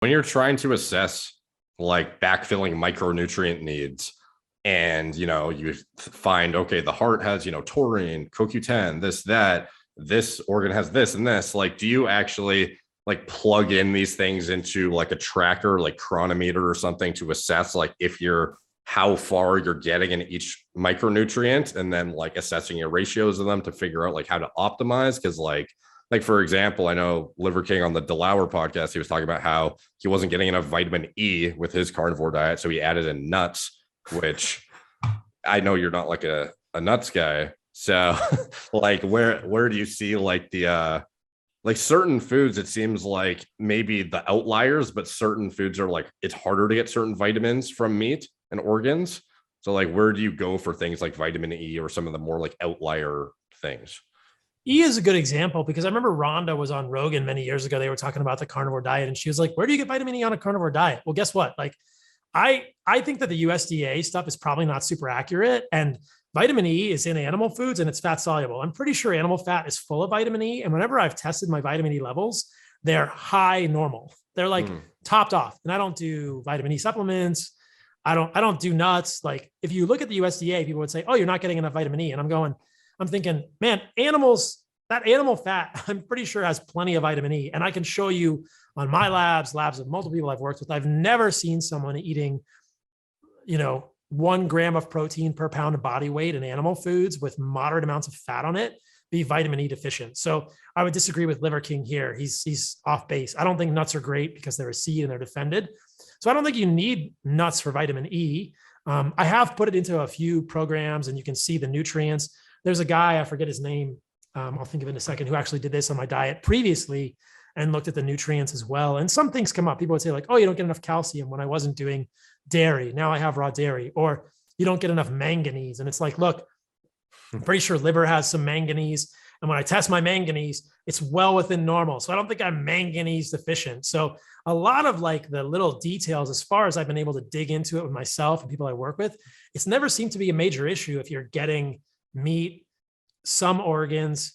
When you're trying to assess like backfilling micronutrient needs, and you find, okay, the heart has taurine, CoQ10, this organ has this and this, like, do you actually like plug in these things into like a tracker like chronometer or something to assess like if you're how far you're getting in each micronutrient, and then like assessing your ratios of them to figure out like how to optimize? Because like for example, I know Liver King on the DeLauer podcast, he was talking about how he wasn't getting enough vitamin E with his carnivore diet, so he added in nuts, which I know you're not like a nuts guy. So like where do you see like the like certain foods, it seems like maybe the outliers, but certain foods are like it's harder to get certain vitamins from meat and organs. So like where do you go for things like vitamin E or some of the more like outlier things? E is a good example because I remember Rhonda was on Rogan many years ago. They were talking about the carnivore diet, and she was like, "Where do you get vitamin E on a carnivore diet?" Well, guess what? Like, I think that the USDA stuff is probably not super accurate, and vitamin E is in animal foods and it's fat soluble. I'm pretty sure animal fat is full of vitamin E, and whenever I've tested my vitamin E levels, they're high normal. They're like topped off, and I don't do vitamin E supplements. I don't do nuts. Like if you look at the USDA, people would say, "Oh, you're not getting enough vitamin E," and I'm thinking, man, that animal fat, I'm pretty sure has plenty of vitamin E. And I can show you on my labs of multiple people I've worked with, I've never seen someone eating, 1 gram of protein per pound of body weight in animal foods with moderate amounts of fat on it be vitamin E deficient. So I would disagree with Liver King here. He's off base. I don't think nuts are great because they're a seed and they're defended. So I don't think you need nuts for vitamin E. I have put it into a few programs and you can see the nutrients. There's a guy, I forget his name, I'll think of it in a second, who actually did this on my diet previously and looked at the nutrients as well. And some things come up. People would say like, "Oh, you don't get enough calcium," when I wasn't doing dairy. Now I have raw dairy. Or you don't get enough manganese. And it's like, look, I'm pretty sure liver has some manganese. And when I test my manganese, it's well within normal. So I don't think I'm manganese deficient. So a lot of like the little details, as far as I've been able to dig into it with myself and people I work with, it's never seemed to be a major issue if you're getting meat, some organs.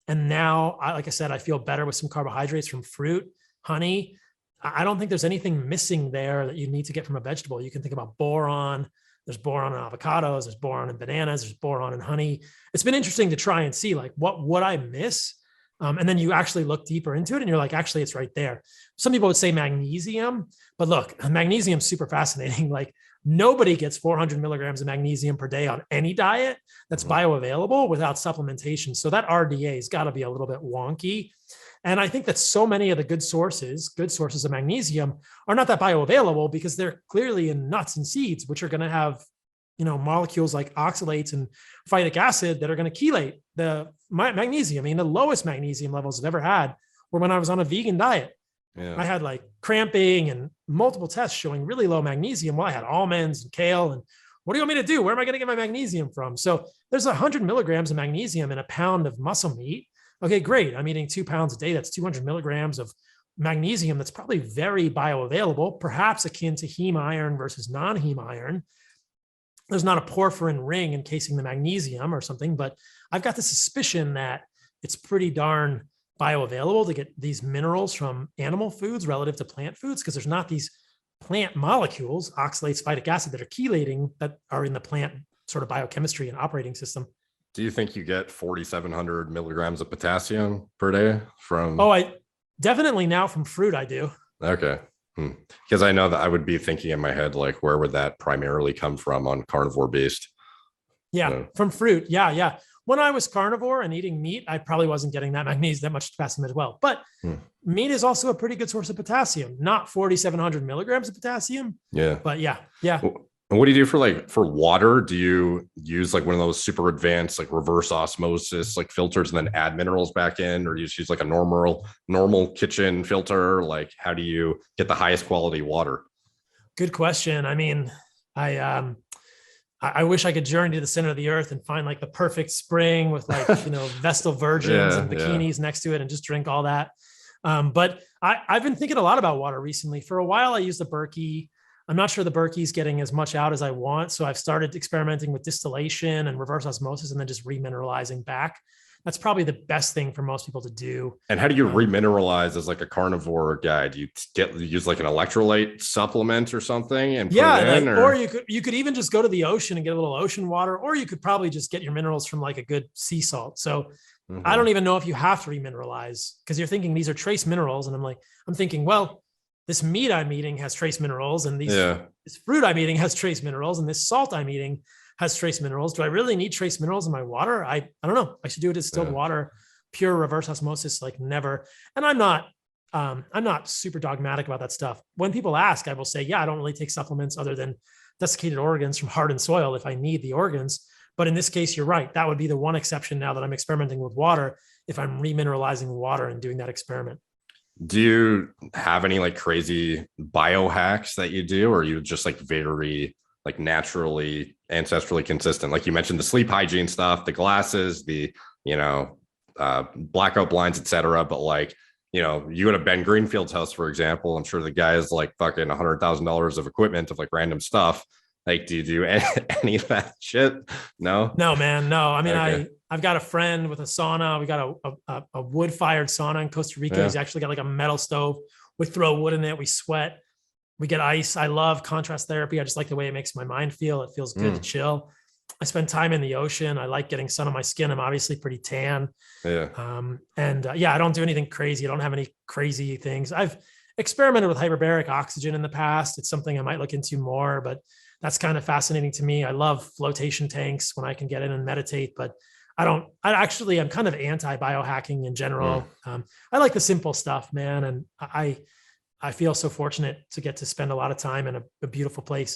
And now, like I said, I feel better with some carbohydrates from fruit, honey. I don't think there's anything missing there that you need to get from a vegetable. You can think about boron. There's boron in avocados. There's boron in bananas. There's boron in honey. It's been interesting to try and see like what would I miss? And then you actually look deeper into it and you're like, actually, it's right there. Some people would say magnesium, but look, magnesium is super fascinating. Like nobody gets 400 milligrams of magnesium per day on any diet that's bioavailable without supplementation. So that RDA has got to be a little bit wonky. And I think that so many of the good sources of magnesium are not that bioavailable because they're clearly in nuts and seeds, which are going to have, molecules like oxalates and phytic acid that are going to chelate the magnesium. I mean, the lowest magnesium levels I've ever had were when I was on a vegan diet. Yeah. I had like cramping and multiple tests showing really low magnesium. Well, I had almonds and kale. And what do you want me to do? Where am I going to get my magnesium from? So there's 100 milligrams of magnesium in a pound of muscle meat. Okay, great. I'm eating 2 pounds a day. That's 200 milligrams of magnesium. That's probably very bioavailable, perhaps akin to heme iron versus non-heme iron. There's not a porphyrin ring encasing the magnesium or something, but I've got the suspicion that it's pretty darn bioavailable to get these minerals from animal foods relative to plant foods, because there's not these plant molecules, oxalates, phytic acid, that are chelating, that are in the plant sort of biochemistry and operating system. Do you think you get 4,700 milligrams of potassium per day from? Oh, I definitely now from fruit. I do. Okay. Because I know that I would be thinking in my head, like, where would that primarily come from on carnivore based? Yeah, from fruit. Yeah. When I was carnivore and eating meat, I probably wasn't getting that magnesium, that much potassium as well. But meat is also a pretty good source of potassium, not 4,700 milligrams of potassium. Yeah. But yeah. And what do you do for water? Do you use like one of those super advanced, like reverse osmosis, like filters and then add minerals back in, or you just use like a normal kitchen filter? Like, how do you get the highest quality water? Good question. I mean, I wish I could journey to the center of the earth and find like the perfect spring with like, Vestal virgins and bikinis next to it and just drink all that. But I've been thinking a lot about water recently. For a while, I used a Berkey. I'm not sure the Berkey's getting as much out as I want. So I've started experimenting with distillation and reverse osmosis and then just remineralizing back That's probably the best thing for most people to do. And how do you remineralize as like a carnivore guy? Do you use like an electrolyte supplement or something and put Yeah, it in, or or you could even just go to the ocean and get a little ocean water, or you could probably just get your minerals from like a good sea salt. So I don't even know if you have to remineralize, because you're thinking these are trace minerals. And I'm thinking, well, this meat I'm eating has trace minerals, and this fruit I'm eating has trace minerals, and this salt I'm eating has trace minerals. Do I really need trace minerals in my water? I don't know. I should do it as distilled water, pure reverse osmosis, like never. And I'm not super dogmatic about that stuff. When people ask, I will say, yeah, I don't really take supplements other than desiccated organs from hardened soil if I need the organs. But in this case, you're right. That would be the one exception now that I'm experimenting with water, if I'm remineralizing water and doing that experiment. do you have any like crazy biohacks that you do, or are you just like very like naturally ancestrally consistent? Like you mentioned the sleep hygiene stuff, the glasses, the, you know, blackout blinds, etc. But like, you know, you go to Ben Greenfield's house, for example, I'm sure the guy has like fucking $100,000 of equipment of like random stuff. Like, do you do any of that shit? No. No, man, no. I mean, Okay. I've got a friend with a sauna. We got a wood fired sauna in Costa Rica. Yeah. He's actually got like a metal stove. We throw wood in it. We sweat. We get ice. I love contrast therapy. I just like the way it makes my mind feel. It feels good to chill. I spend time in the ocean. I like getting sun on my skin. I'm obviously pretty tan. Yeah. Yeah, I don't do anything crazy. I don't have any crazy things. I've experimented with hyperbaric oxygen in the past. It's something I might look into more, but that's kind of fascinating to me. I love flotation tanks when I can get in and meditate, but I'm kind of anti biohacking in general. I like the simple stuff, man. And I feel so fortunate to get to spend a lot of time in a beautiful place.